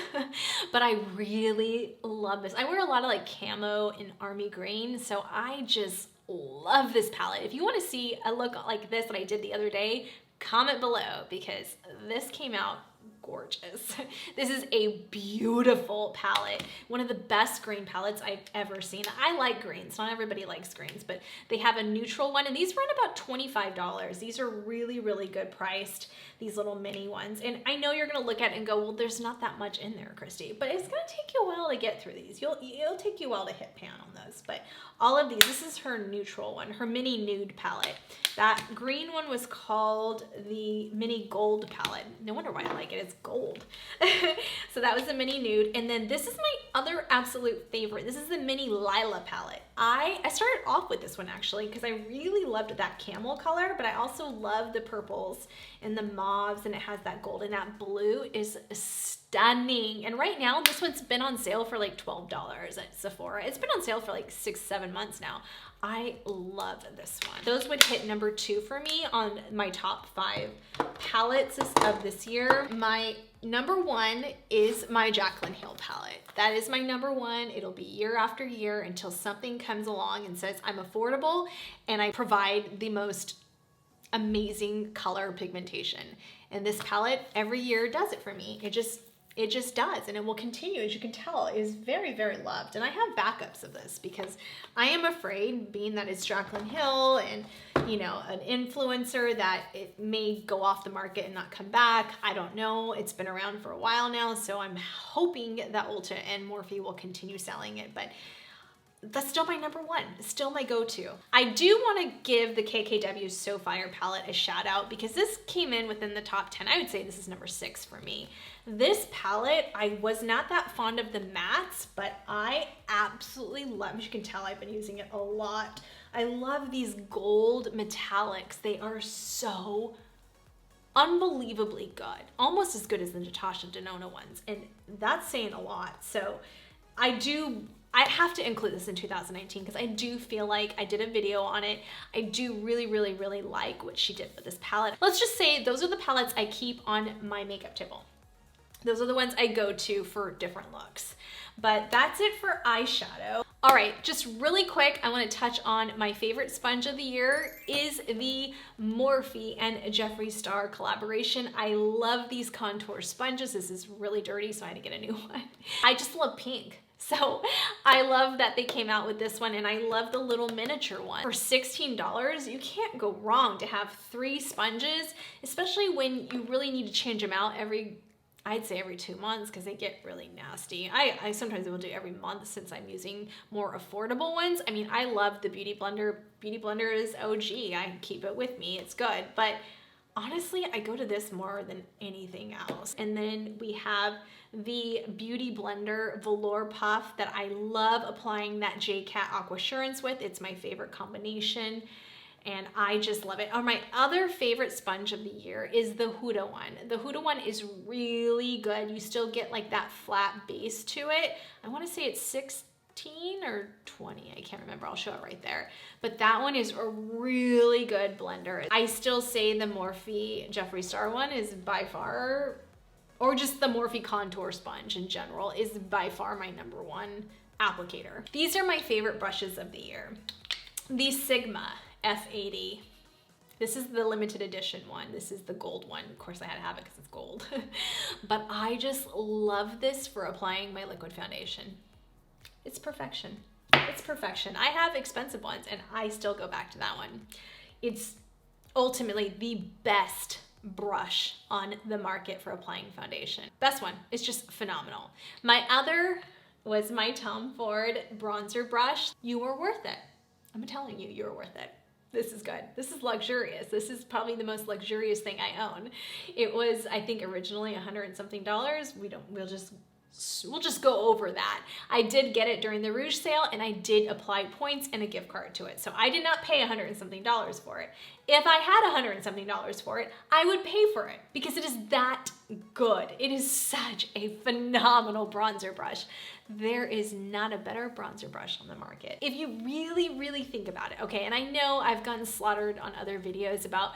but I really love this. I wear a lot of like camo and army green, so I just love this palette. If you wanna see a look like this that I did the other day, comment below because this came out gorgeous. This is a beautiful palette. One of the best green palettes I've ever seen. I like greens. Not everybody likes greens, but they have a neutral one, and these run about $25. These are really, really good priced, these little mini ones. And I know you're gonna look at it and go, well, there's not that much in there, Christy, but it's gonna take you a while to get through these. It'll take you a while to hit pan on those, but all of these, this is her neutral one, her mini nude palette. That green one was called the mini gold palette. No wonder why I like it, it's gold. So that was the mini nude. And then this is my other absolute favorite. This is the mini lila palette. I started off with this one actually because I really loved that camel color, but I also love the purples and the mauves, and it has that gold, and that blue is stunning. And right now this one's been on sale for like $12 at Sephora. It's been on sale for like 6-7 months now. I love this one. Those would hit number 2 for me on my top 5 palettes of this year. My number 1 is my Jaclyn Hill palette. That is my number 1. It'll be year after year until something comes along and says I'm affordable and I provide the most amazing color pigmentation. And this palette every year does it for me. It just does, and it will continue. As you can tell, it is very, very loved. And I have backups of this because I am afraid, being that it's Jaclyn Hill and, you know, an influencer, that it may go off the market and not come back. I don't know. It's been around for a while now, so I'm hoping that Ulta and Morphe will continue selling it, but that's still my number 1, still my go-to. I do want to give the KKW So Fire palette a shout out because this came in within the top 10. I would say this is number 6 for me. This palette, I was not that fond of the mattes, but I absolutely love, as you can tell, I've been using it a lot. I love these gold metallics. They are so unbelievably good, almost as good as the Natasha Denona ones, and that's saying a lot. So I have to include this in 2019 because I do feel like I did a video on it. I do really, really, really like what she did with this palette. Let's just say those are the palettes I keep on my makeup table. Those are the ones I go to for different looks. But that's it for eyeshadow. All right, just really quick, I want to touch on my favorite sponge of the year is the Morphe and Jeffree Star collaboration. I love these contour sponges. This is really dirty, so I had to get a new one. I just love pink. So I love that they came out with this one, and I love the little miniature one. For $16, you can't go wrong to have 3 sponges, especially when you really need to change them out I'd say every 2 months because they get really nasty. I sometimes will do every month since I'm using more affordable ones. I mean, I love the Beauty Blender. Beauty Blender is OG. I keep it with me. It's good. But honestly, I go to this more than anything else. And then we have the Beauty Blender Velour Puff that I love applying that J.Cat Aquasurance with. It's my favorite combination, and I just love it. Oh, my other favorite sponge of the year is the Huda one. The Huda one is really good. You still get like that flat base to it. I want to say it's 16 or 20. I can't remember. I'll show it right there. But that one is a really good blender. I still say the Morphe Jeffree Star one is by far, or just the Morphe contour sponge in general, is by far my number 1 applicator. These are my favorite brushes of the year. The Sigma F80. This is the limited edition one. This is the gold one. Of course I had to have it because it's gold. But I just love this for applying my liquid foundation. It's perfection. It's perfection. I have expensive ones and I still go back to that one. It's ultimately the best brush on the market for applying foundation. Best one. It's just phenomenal. My other was my Tom Ford bronzer brush. You were worth it. I'm telling you, you're worth it. This is good. This is luxurious. This is probably the most luxurious thing I own. It was, I think, originally $100 and something. We'll just go over that. I did get it during the Rouge sale, and I did apply points and a gift card to it. So I did not pay $100 and something for it. If I had $100 and something for it, I would pay for it because it is that good. It is such a phenomenal bronzer brush. There is not a better bronzer brush on the market. If you really, really think about it, okay, and I know I've gotten slaughtered on other videos about,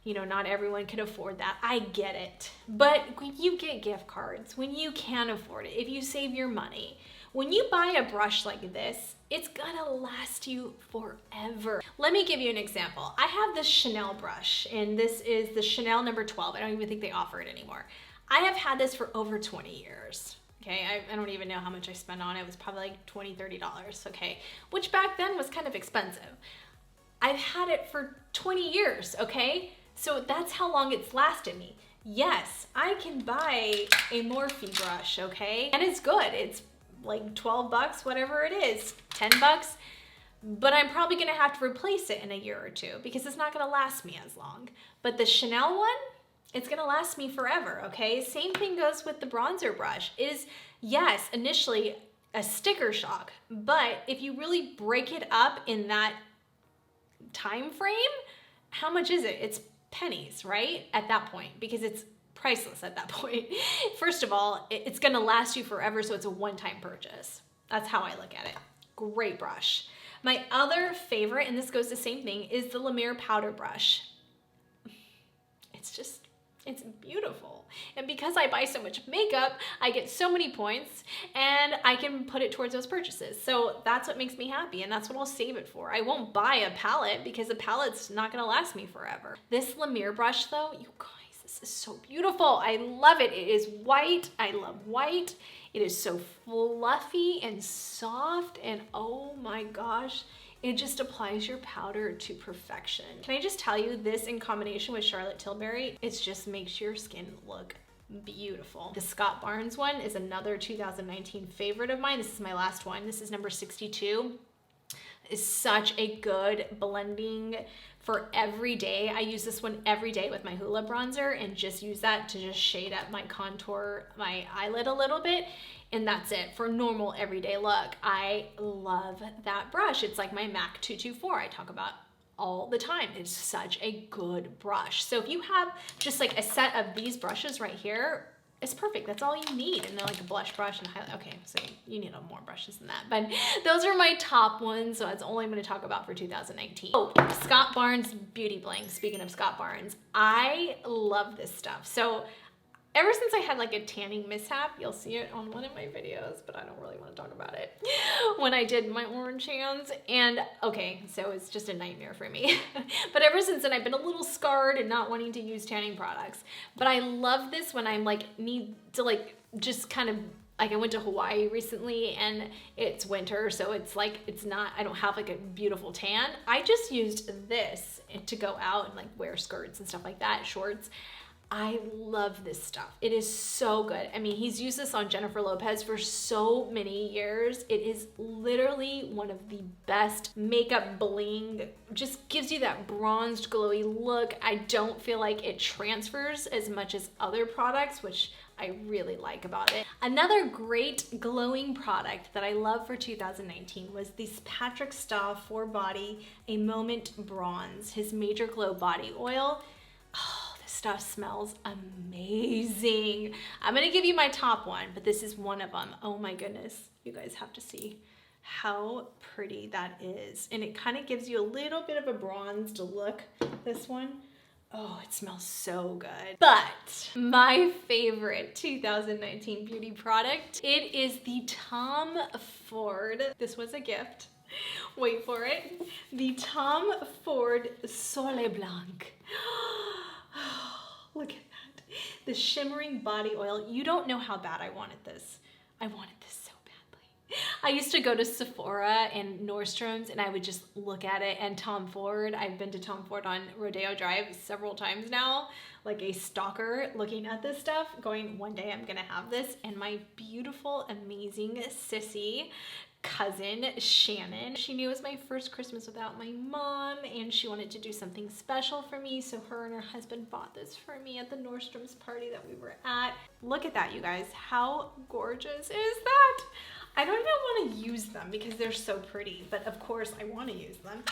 you know, not everyone can afford that. I get it. But when you get gift cards, when you can afford it, if you save your money, when you buy a brush like this, it's gonna last you forever. Let me give you an example. I have this Chanel brush, and this is the Chanel number 12. I don't even think they offer it anymore. I have had this for over 20 years. Okay, I don't even know how much I spent on it. It was probably like $20, $30, okay? Which back then was kind of expensive. I've had it for 20 years, okay? So that's how long it's lasted me. Yes, I can buy a Morphe brush, okay? And it's good. It's like 12 bucks, whatever it is, 10 bucks. But I'm probably gonna have to replace it in a year or two because it's not gonna last me as long. But the Chanel one, it's gonna last me forever, okay? Same thing goes with the bronzer brush. It is, yes, initially a sticker shock, but if you really break it up in that time frame, how much is it? It's pennies, right? At that point, because it's priceless at that point. First of all, it's gonna last you forever, so it's a one-time purchase. That's how I look at it. Great brush. My other favorite, and this goes the same thing, is the La Mer powder brush. It's beautiful. And because I buy so much makeup, I get so many points and I can put it towards those purchases. So that's what makes me happy and that's what I'll save it for. I won't buy a palette because a palette's not gonna last me forever. This La Mer brush though, you guys, this is so beautiful. I love it. It is white. I love white. It is so fluffy and soft and oh my gosh, it just applies your powder to perfection. Can I just tell you, this in combination with Charlotte Tilbury, it just makes your skin look beautiful. The Scott Barnes one is another 2019 favorite of mine. This is my last one. This is number 62. It's such a good blending for every day. I use this one every day with my Hoola bronzer and just use that to just shade up my contour, my eyelid a little bit. And that's it for normal everyday look. I love that brush. It's like my MAC 224 I talk about all the time. It's such a good brush. So if you have just like a set of these brushes right here, it's perfect. That's all you need. And they're like a blush brush and highlight. Okay, so you need more brushes than that. But those are my top ones. So that's all I'm going to talk about for 2019. Oh, Scott Barnes Beauty Bling. Speaking of Scott Barnes, I love this stuff. So ever since I had like a tanning mishap, you'll see it on one of my videos, but I don't really want to talk about it, when I did my orange hands. And okay, so it's just a nightmare for me. But ever since then, I've been a little scarred and not wanting to use tanning products. But I love this when I'm like, need to like, just kind of, like I went to Hawaii recently and it's winter, so it's like, it's not, I don't have like a beautiful tan. I just used this to go out and like wear skirts and stuff like that, shorts. I love this stuff. It is so good. I mean, he's used this on Jennifer Lopez for so many years. It is literally one of the best makeup bling. Just gives you that bronzed, glowy look. I don't feel like it transfers as much as other products, which I really like about it. Another great glowing product that I love for 2019 was this Patrick Stahl 4-Body A Moment Bronze, his Major Glow Body Oil. Oh, stuff smells amazing. I'm gonna give you my top one, but this is one of them. Oh my goodness, you guys have to see how pretty that is. And it kind of gives you a little bit of a bronzed look, this one. Oh, it smells so good. But my favorite 2019 beauty product, it is the Tom Ford. This was a gift. Wait for it. The Tom Ford Soleil Blanc. Look at that. The shimmering body oil. You don't know how bad I wanted this. I wanted this so badly. I used to go to Sephora and Nordstrom's and I would just look at it, and Tom Ford, I've been to Tom Ford on Rodeo Drive several times now, like a stalker looking at this stuff, going, one day I'm gonna have this. And my beautiful, amazing sissy cousin Shannon, she knew it was my first Christmas without my mom and she wanted to do something special for me, so her and her husband bought this for me at the Nordstrom's party that we were at. Look at that, you guys. How gorgeous is that? I don't even want to use them because they're so pretty, but of course I want to use them.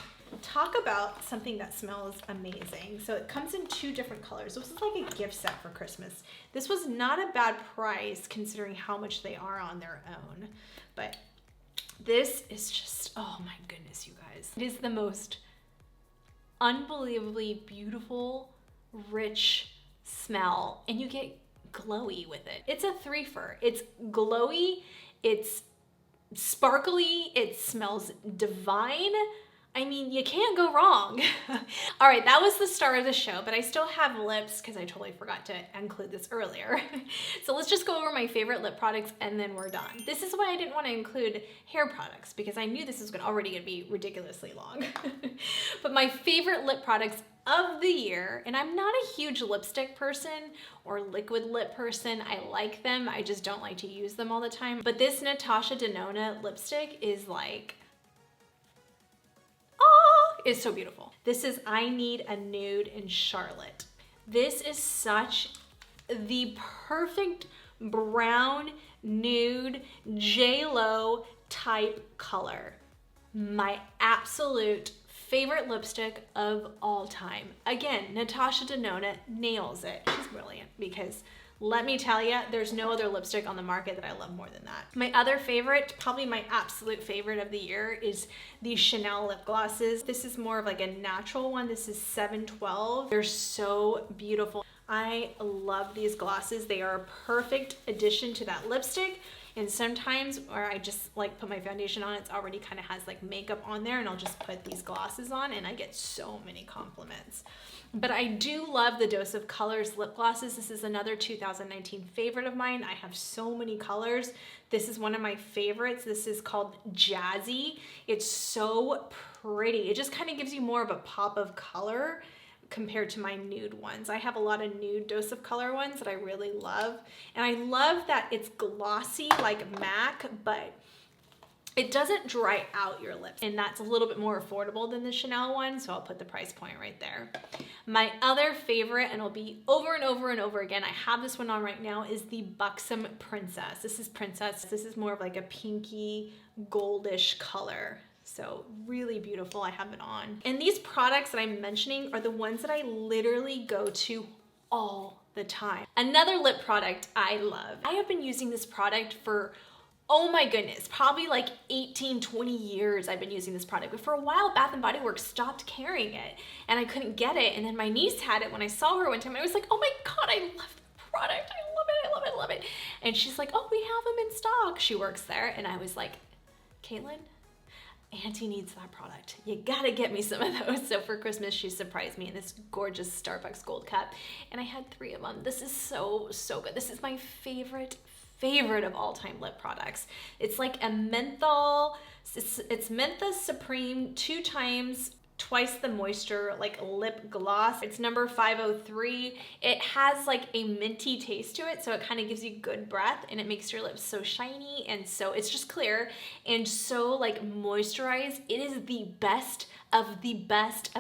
Talk about something that smells amazing. So it comes in 2 different colors. This is like a gift set for Christmas. This was not a bad price considering how much they are on their own, but this is just, oh my goodness, you guys. It is the most unbelievably beautiful, rich smell, and you get glowy with it. It's a 3-fer. It's glowy, it's sparkly, it smells divine. I mean, you can't go wrong. All right, that was the start of the show, but I still have lips because I totally forgot to include this earlier. So let's just go over my favorite lip products and then we're done. This is why I didn't want to include hair products because I knew this was already gonna be ridiculously long. But my favorite lip products of the year, and I'm not a huge lipstick person or liquid lip person. I like them, I just don't like to use them all the time. But this Natasha Denona lipstick is like, is so beautiful. This is I Need a Nude in Charlotte. This is such the perfect brown nude J.Lo type color. My absolute favorite lipstick of all time. Again, Natasha Denona nails it. She's brilliant because let me tell you, there's no other lipstick on the market that I love more than that. My other favorite, probably my absolute favorite of the year, is the Chanel lip glosses. This is more of like a natural one. This is 712. They're so beautiful. I love these glosses. They are a perfect addition to that lipstick. And sometimes where I just like put my foundation on, it's already kind of has like makeup on there and I'll just put these glosses on and I get so many compliments. But I do love the Dose of Colors lip glosses. This is another 2019 favorite of mine. I have so many colors. This is one of my favorites. This is called Jazzy. It's so pretty. It just kind of gives you more of a pop of color compared to my nude ones. I have a lot of nude Dose of Color ones that I really love. And I love that it's glossy like MAC, but it doesn't dry out your lips. And that's a little bit more affordable than the Chanel one, so I'll put the price point right there. My other favorite, and it'll be over and over and over again, I have this one on right now, is the Buxom Princess. This is Princess. This is more of like a pinky goldish color. So really beautiful, I have it on. And these products that I'm mentioning are the ones that I literally go to all the time. Another lip product I love. I have been using this product for, oh my goodness, probably like 18, 20 years I've been using this product. But for a while, Bath & Body Works stopped carrying it and I couldn't get it. And then my niece had it when I saw her one time. I was like, oh my God, I love the product. I love it, I love it, I love it. And she's like, oh, we have them in stock. She works there. And I was like, Caitlin, Auntie needs that product. You gotta get me some of those. So for Christmas, she surprised me in this gorgeous Starbucks gold cup. And I had 3 of them. This is so, so good. This is my favorite of all time lip products. It's like a menthol, it's Menthol Supreme 2 times twice the moisture like lip gloss. It's number 503. It has like a minty taste to it, so it kind of gives you good breath and it makes your lips so shiny, and so it's just clear and so like moisturized. It is the best of the best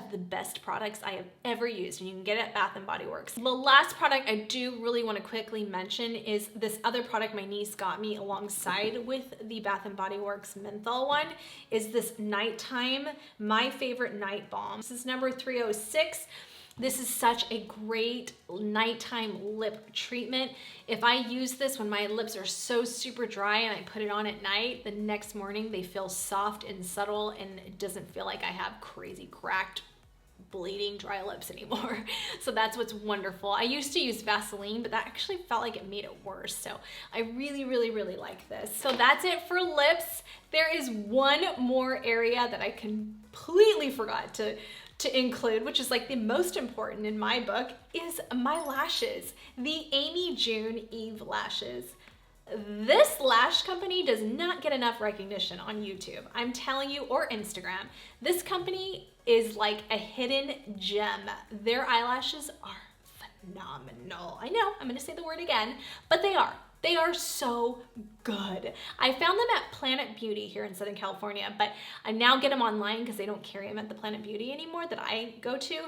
products I have ever used, and you can get it at Bath & Body Works. The last product I do really want to quickly mention is this other product my niece got me alongside with the Bath & Body Works menthol one, is this Nighttime My Favorite Night Balm. This is number 306. This is such a great nighttime lip treatment. If I use this when my lips are so super dry and I put it on at night, the next morning they feel soft and subtle and it doesn't feel like I have crazy cracked, bleeding dry lips anymore. So that's what's wonderful. I used to use Vaseline, but that actually felt like it made it worse. So I really, really, really like this. So that's it for lips. There is one more area that I completely forgot to include, which is like the most important in my book, is my lashes. The Amy June Eve lashes. This lash company does not get enough recognition on YouTube. I'm telling you, or Instagram. This company is like a hidden gem. Their eyelashes are phenomenal. I know, I'm gonna say the word again, but they are. They are so good. I found them at Planet Beauty here in Southern California, but I now get them online because they don't carry them at the Planet Beauty anymore that I go to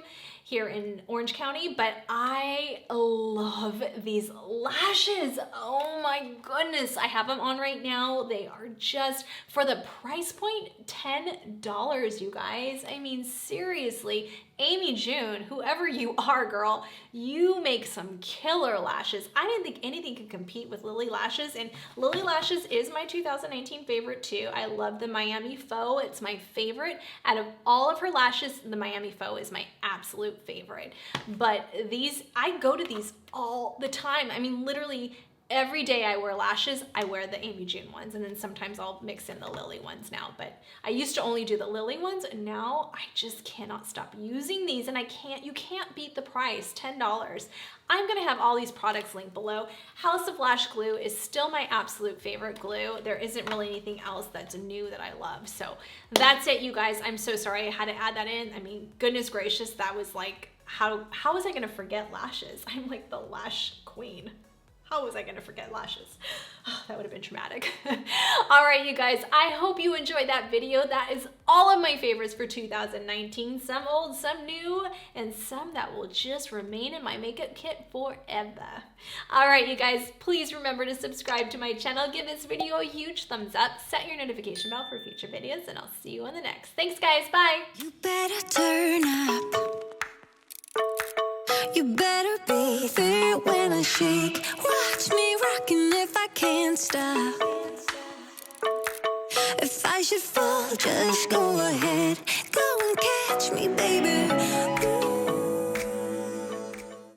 here in Orange County, but I love these lashes. Oh my goodness. I have them on right now. They are just, for the price point, $10, you guys. I mean, seriously, Amy June, whoever you are, girl, you make some killer lashes. I didn't think anything could compete with Lily Lashes, and Lily Lashes is my 2019 favorite too. I love the Miami Faux. It's my favorite. Out of all of her lashes, the Miami Faux is my absolute favorite. But these, I go to these all the time. I mean, literally every day I wear lashes, I wear the Amy June ones, and then sometimes I'll mix in the Lily ones now. But I used to only do the Lily ones, and now I just cannot stop using these, and you can't beat the price, $10. I'm gonna have all these products linked below. House of Lash Glue is still my absolute favorite glue. There isn't really anything else that's new that I love. So that's it, you guys. I'm so sorry I had to add that in. I mean, goodness gracious, that was like, how was I gonna forget lashes? I'm like the lash queen. How was I gonna forget lashes? Oh, that would have been traumatic. All right, you guys, I hope you enjoyed that video. That is all of my favorites for 2019. Some old, some new, and some that will just remain in my makeup kit forever. All right, you guys, please remember to subscribe to my channel. Give this video a huge thumbs up. Set your notification bell for future videos, and I'll see you on the next. Thanks, guys. Bye. You better turn up. You better be there when I shake. Watch me rocking if I can't stop. If I should fall, just go ahead. Go and catch me, baby.